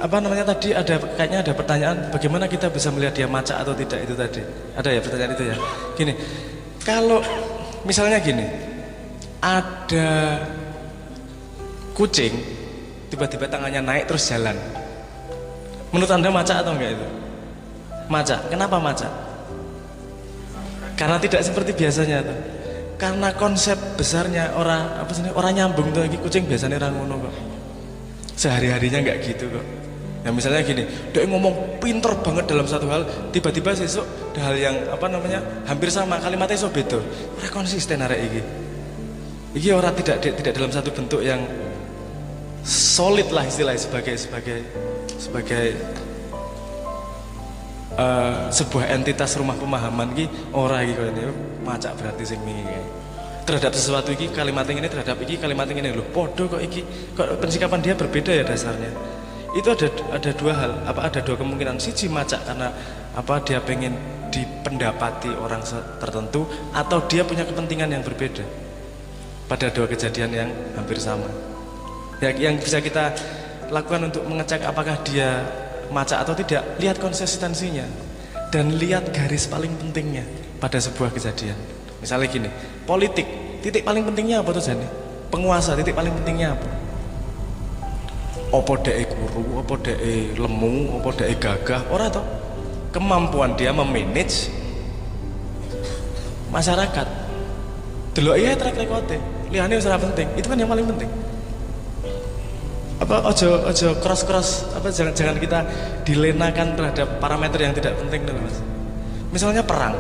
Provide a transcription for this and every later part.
apa namanya tadi ada kayaknya ada pertanyaan bagaimana kita bisa melihat dia maca atau tidak itu tadi. Ada ya pertanyaan itu ya. Gini, kalau misalnya gini, ada kucing tiba-tiba tangannya naik terus jalan. Menurut Anda maca atau enggak itu? Maca. Kenapa maca? Karena tidak seperti biasanya tuh. Karena konsep besarnya orang nyambung tuh lagi kucing biasanya orang ngono kok. Sehari-harinya enggak gitu kok. Ya misalnya gini, dia ngomong pinter banget dalam satu hal, tiba-tiba sesuk hal yang hampir sama kalimatnya so beda. Ora konsisten arek iki. Iki orang tidak dalam satu bentuk yang solid lah istilahnya sebagai sebuah entitas rumah pemahaman iki ora iki koyo ngene macak berarti sing wingi terhadap sesuatu iki kalimat ini terhadap iki kalimat ini lho podo kok iki kok pensikapan dia berbeda ya dasarnya. Itu ada dua hal, ada dua kemungkinan. Siji macak karena dia pengen dipendapati orang tertentu atau dia punya kepentingan yang berbeda pada dua kejadian yang hampir sama. Ya, yang bisa kita lakukan untuk mengecek apakah dia macak atau tidak, lihat konsistensinya dan lihat garis paling pentingnya pada sebuah kejadian. Misalnya gini, politik, titik paling pentingnya apa tuh Jani? Penguasa, titik paling pentingnya apa? Apa dhek guru, apa dhek lemu, apa dhek gagah, ora toh? Kemampuan dia memanage masyarakat. Delok iya track record-e, liyane wis ora penting. Itu kan yang paling penting. Ojo cross jangan kita dilenakan terhadap parameter yang tidak penting dulu Mas. Misalnya perang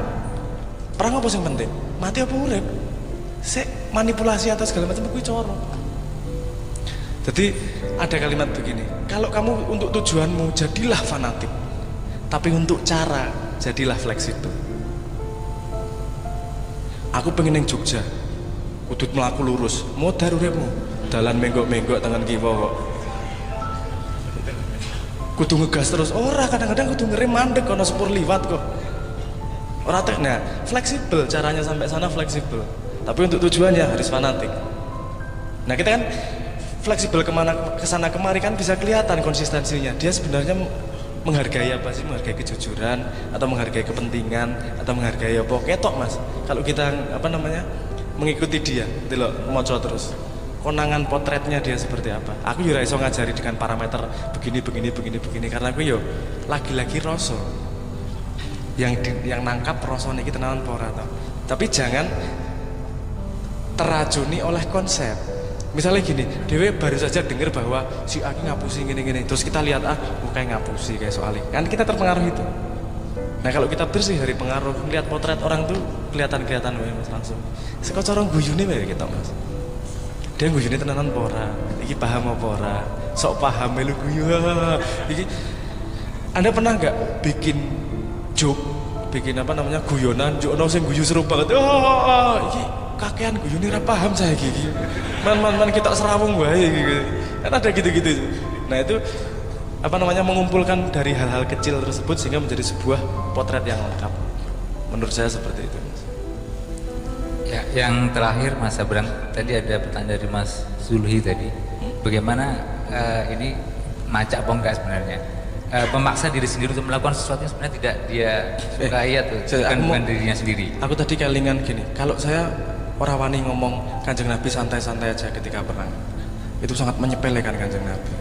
apa yang penting? Mati apa urip? Sik manipulasi atau segala macam kuwi coro. Jadi ada kalimat begini, kalau kamu untuk tujuanmu jadilah fanatik, tapi untuk cara jadilah fleksibel. Aku pengen yang Jogja, kudu melaku lurus, modar uripmu, dalan menggok-menggok tangan kiwa kok. Kudu ngegas terus, ora kadang-kadang kudu ngerem mandek kono sepur liwat kok. Ora nah, fleksibel caranya sampai sana fleksibel. Tapi untuk tujuannya harus fanatik. Nah, kita kan fleksibel kesana kemari kan bisa kelihatan konsistensinya. Dia sebenarnya menghargai apa sih? Menghargai kejujuran atau menghargai kepentingan atau menghargai apa? Ketok Mas. Kalau kita mengikuti dia, gitu loh, moco terus. Konangan potretnya dia seperti apa? Aku juga iso ngajari dengan parameter begini karena aku yo lagi-lagi rasa yang nangkap rasa niki tenanan apa ora to. Tapi jangan teracuni oleh konsep. Misalnya gini, Dewe baru saja dengar bahwa si Aki ngapusi gini-gini, terus kita lihat kayak ngapusi kayak soalnya, kan kita terpengaruh itu. Nah kalau kita bersih dari pengaruh, lihat potret orang tuh kelihatan Mas langsung. Sekocorong guyune wae kita Mas. Dia guyune tenanan pora, iki paham apa ora? Sok paham melu guyu. Iki Anda pernah nggak bikin joke, guyonan, jono sing guyu seru banget. Iki kakean guyune ora paham saya iki. Man kita serawung wae gitu. Kan ada gitu-gitu. Nah, itu mengumpulkan dari hal-hal kecil tersebut sehingga menjadi sebuah potret yang lengkap. Menurut saya seperti itu. Ya, yang terakhir Mas Abrang, tadi ada pertanyaan dari Mas Zulhi tadi. Bagaimana ini macak apa enggak sebenarnya? Memaksa diri sendiri untuk melakukan sesuatu yang sebenarnya tidak dia sukai atau bukan dirinya sendiri. Aku tadi kelingan gini, kalau saya orang wani ngomong Kanjeng Nabi santai-santai aja ketika perang, itu sangat menyepelekan Kanjeng Nabi.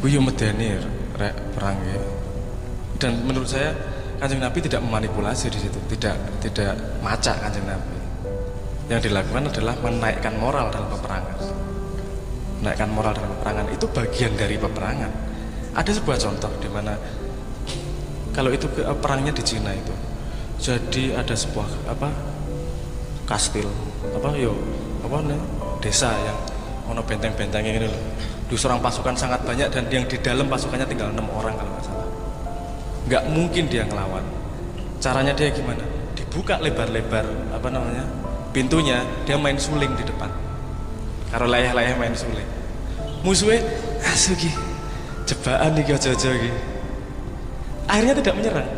Gue yo medeni rek perang ya. Dan menurut saya Kanjeng Nabi tidak memanipulasi di situ, tidak macak Kanjeng Nabi. Yang dilakukan adalah menaikkan moral dalam peperangan. Menaikkan moral dalam peperangan itu bagian dari peperangan. Ada sebuah contoh di mana kalau itu perangnya di Cina itu, jadi ada sebuah kastil desa yang ono benteng-bentengnya ini loh. Diserang pasukan sangat banyak dan yang di dalam pasukannya tinggal 6 orang kalau nggak salah. Nggak mungkin dia ngelawan. Caranya dia gimana? Dibuka lebar-lebar pintunya, dia main suling di depan. Karo layah-layah main suling. Musuhnya asuki jebakan nih jojo gitu. Akhirnya tidak menyerang.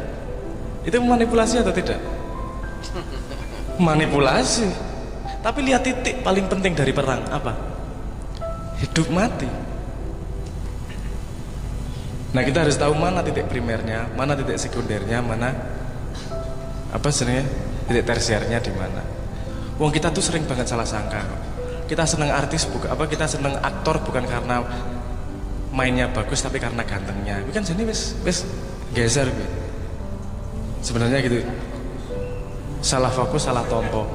Itu manipulasi atau tidak? Manipulasi. Tapi lihat titik paling penting dari perang apa? Hidup mati. Nah kita harus tahu mana titik primernya, mana titik sekundernya, mana apa sebenarnya titik tersiernya di mana. Wong kita tuh sering banget salah sangka. Kita seneng artis bukan apa, kita seneng aktor bukan karena mainnya bagus tapi karena gantengnya. Itu kan jadi wis geser gitu. Sebenarnya gitu. Salah fokus, salah tompo.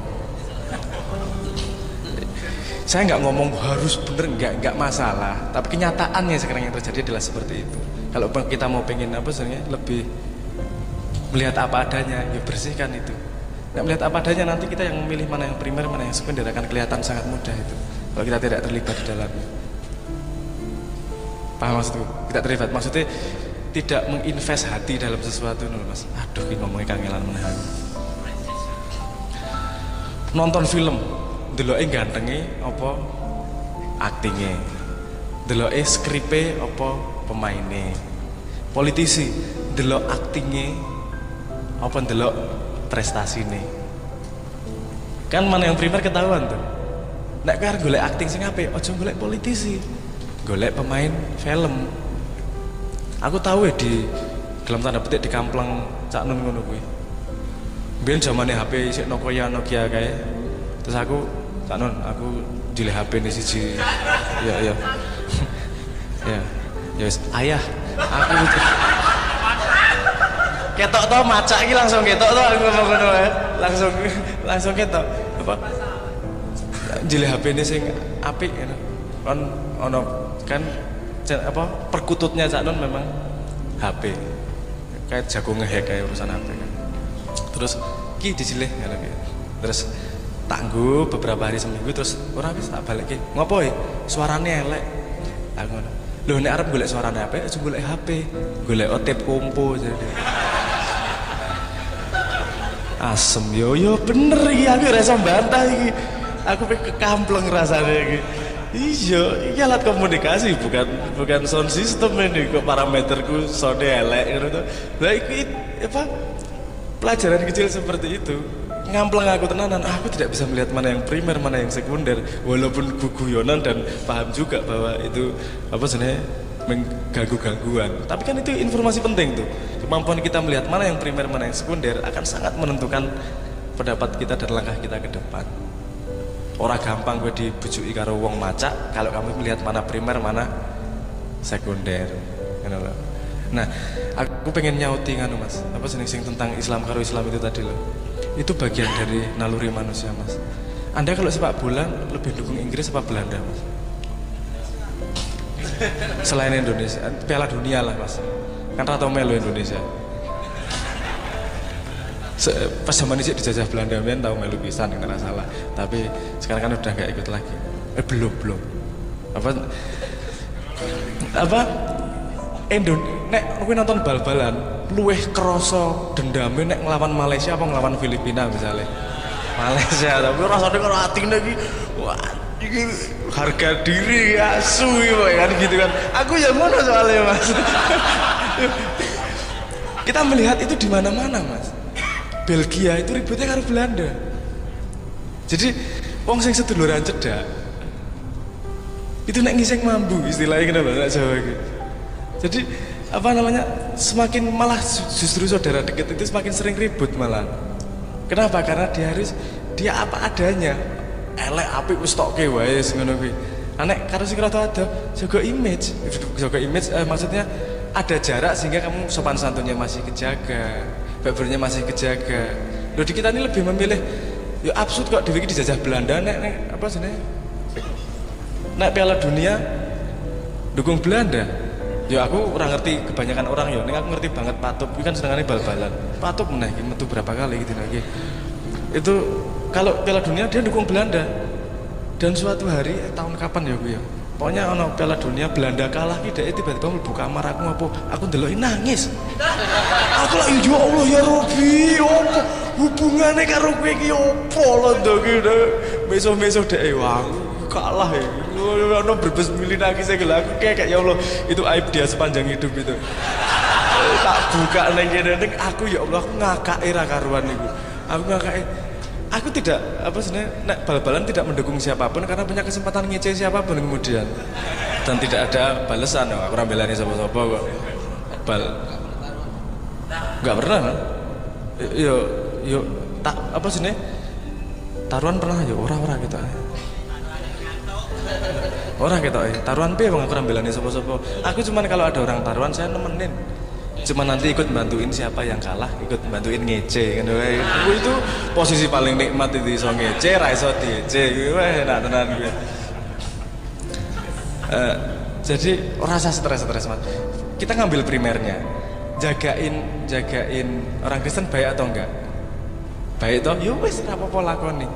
Saya nggak ngomong harus bener, nggak masalah. Tapi kenyataannya sekarang yang terjadi adalah seperti itu. Kalau kita mau pengen apa sebenarnya lebih melihat apa adanya, ya bersihkan itu. Nggak melihat apa adanya, nanti kita yang memilih mana yang primer, mana yang sekunder akan kelihatan sangat mudah itu. Kalau kita tidak terlibat di dalamnya. Paham maksudku? Tidak terlibat, maksudnya tidak menginvest hati dalam sesuatu, mas. Aduh, ini ngomongnya kangelan menahan. Nonton film, deloke gantenge apa aktingnya, deloke skripe apa pemainnya. Politisi delok aktingnya apa delok prestasine. Kan mana yang primer ketahuan tuh. Nek kowe arep golek akting sing apik, aja golek politisi. Golek pemain film. Aku tahu ya di dalam tanda petik di kampleng Cak Nun ngono kuwi. Biyen zamane HP isih Nokia kae. Terus aku Cak Nun, aku jilih HP ini siji. Ya. Ya. Ya wis, ayah, aku ketok to macak iki langsung ketok to aku ngomong ngono wae. Langsung ketok. Apa? Jilih HP ini sing apik ngono. Kon ono kan apa perkututnya Cak Nun memang HP. Kayak jago ngehack kayak urusan HP kan. Terus ki dijilih ngono ki. Terus tangguh beberapa hari seminggu terus ora wis tak balik ki. Ngopo e? Suarane elek. Aku ngono. Loh nek arep golek suarane apik, aja golek HP, golek otip kompo jadi. Asem yo bener iki aku ora iso bantah iki. Aku pengen kekampleng rasane iki. Iya, iki alat komunikasi bukan sound system ini kok parameterku sound elek gitu. Lah iki apa pelajaran kecil seperti itu. Ngampleng aku tenanan, aku tidak bisa melihat mana yang primer, mana yang sekunder, walaupun guguyonan dan paham juga bahwa itu apa sebenarnya mengganggu gangguan. Tapi kan itu informasi penting tuh. Kemampuan kita melihat mana yang primer, mana yang sekunder akan sangat menentukan pendapat kita dan langkah kita ke depan. Orang gampang gue dibujuki karo wong macak kalau kamu melihat mana primer, mana sekunder. Nah, aku pengen nyauti nganu mas, apa sing tentang Islam karo Islam itu tadi loh. Itu bagian dari naluri manusia mas. Anda kalau sepak bola lebih dukung Inggris apa Belanda mas? Selain Indonesia, Piala Dunia lah mas. Kan Ratu Melo Indonesia. Pas zaman ini dijajah Belanda men tahu melu pisan nggak salah. Tapi sekarang kan udah nggak ikut lagi. Belum. Apa? Nek kowe nonton bal-balan luweh krasa dendame nek nglawan Malaysia apa nglawan Filipina misalnya. Malaysia tapi rasane karo atine iki wah iki harga diri asu kan gitu kan. Aku ya ngono soalnya Mas. Kita melihat itu di mana-mana Mas. Belgia itu ributnya karo Belanda. Jadi wong sing seduluran cedak itu nek ngising mambu istilahnya kena bahasa Jawa gitu. Jadi apa namanya semakin malah justru saudara dekat itu semakin sering ribut malah. Kenapa? Karena dia apa adanya. Elek apik wis tokke wae ngono kuwi. Nek karo sing rada ada jaga image. Maksudnya ada jarak sehingga kamu sopan santunnya masih kejaga, babernya masih kejaga. Loh di kita ini lebih memilih ya absurd kok dhewe iki dijajah Belanda nek apa jenenge? Nek Piala Dunia dukung Belanda. Ya aku ora ngerti kebanyakan orang ya, ning aku ngerti banget Patup, iki kan senengane bal-balan. Patup meneh iki metu berapa kali gitu lagi. Itu kalau Piala Dunia dia dukung Belanda. Dan suatu hari tahun kapan ya gue ya. Pokoknya ono Piala Dunia Belanda kalah ki dhek tiba-tiba mlebu kamar aku ndeloki nangis. Aku lagi ya Allah ya Robi, opo hubungane karo kowe iki opo lho ndok iki meso-meso dhek wah kalah ya. Ono berbes milih nangis aku kayak ya Allah itu aib dia sepanjang hidup itu. Tak buka nang kene aku ya Allah aku ngakake ra karuan niku. Aku ngakake. Aku tidak apa sebenarnya nek bal-balan tidak mendukung siapapun karena punya kesempatan ngece siapapun kemudian. Dan tidak ada balasan aku ora belani sapa-sapa kok. bal nggak pernah kan? Yo tak apa sih nih taruhan pernah yo ora gitu orang gitu taruhan piye bang aku rambelane sopo-sopo aku cuman kalau ada orang taruhan saya nemenin cuman nanti ikut bantuin siapa yang kalah ikut bantuin ngece kan aku itu posisi paling nikmat itu iso ngece ra iso diece wah enak tenan gue jadi rasa stres mas kita ngambil primernya jagain orang Kristen baik atau enggak baik toh yo wis ora apa-apa lakoni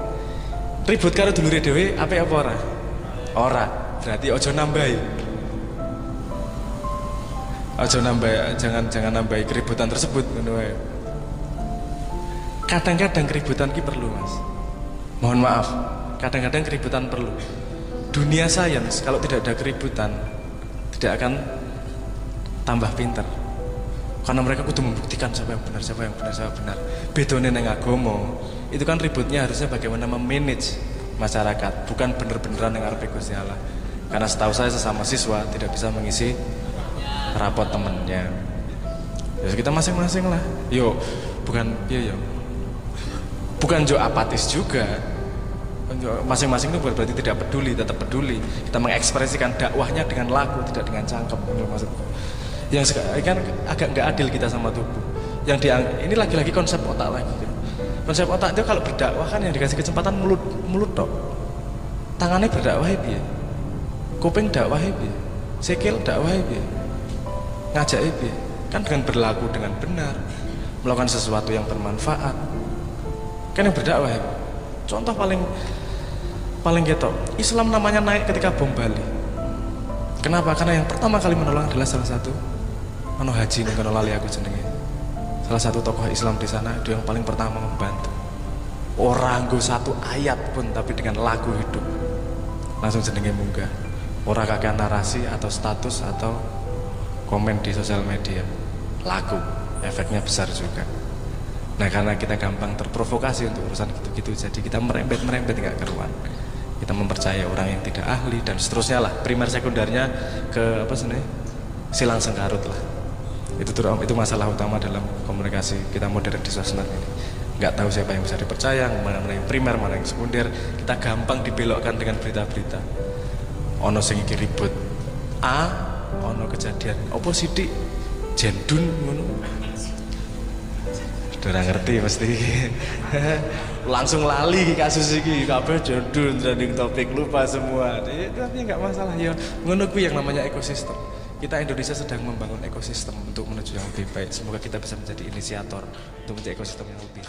ribut karo dulure dhewe apik apa ora berarti ojo nambahi jangan nambahi keributan tersebut kadang-kadang keributan ki perlu mas mohon maaf kadang-kadang keributan perlu dunia sains kalau tidak ada keributan tidak akan tambah pinter karena mereka kudu membuktikan siapa yang benar bedone nang agama itu kan ributnya harusnya bagaimana memanage masyarakat bukan bener-beneran yang arep Gusti Allah karena setahu saya sesama siswa tidak bisa mengisi rapot temennya ya kita masing-masing lah bukan jo apatis juga masing-masing itu berarti tidak peduli tetap peduli kita mengekspresikan dakwahnya dengan laku tidak dengan cangkem maksudku yang kan agak nggak adil kita sama tubuh yang ini lagi-lagi konsep otak lagi gitu. Konsep otak itu kalau berdakwah kan yang dikasih kesempatan mulut tok tangannya berdakwah ya kuping dakwah ya sikil dakwah ya ngajak ya kan dengan berlaku dengan benar melakukan sesuatu yang bermanfaat kan yang berdakwah ya contoh paling gitu Islam namanya naik ketika bom Bali kenapa? Karena yang pertama kali menolong adalah salah satu haji nih kalau lali aku jenenge salah satu tokoh Islam di sana itu yang paling pertama membantu orang go satu ayat pun tapi dengan lagu hidup langsung jenenge munggah orang kakek narasi atau status atau komen di sosial media lagu efeknya besar juga nah karena kita gampang terprovokasi untuk urusan gitu-gitu jadi kita merembet nggak keruan kita mempercayai orang yang tidak ahli dan seterusnya lah primer sekundernya ke apa sih silang sengkarut lah itu masalah utama dalam komunikasi kita modern di sosmed ini nggak tahu siapa yang bisa dipercaya mana yang primer mana yang sekunder kita gampang dibelokkan dengan berita-berita ono sing iki ribut ono kejadian opo sidik jendun ngono ora ngerti mesti langsung lali kasus iki kabeh jendun trending topik lupa semua tapi nggak masalah ya ngono kuwi yang namanya ekosistem kita Indonesia sedang membangun ekosistem untuk menuju yang lebih baik semoga kita bisa menjadi inisiator untuk menjadi ekosistem yang lebih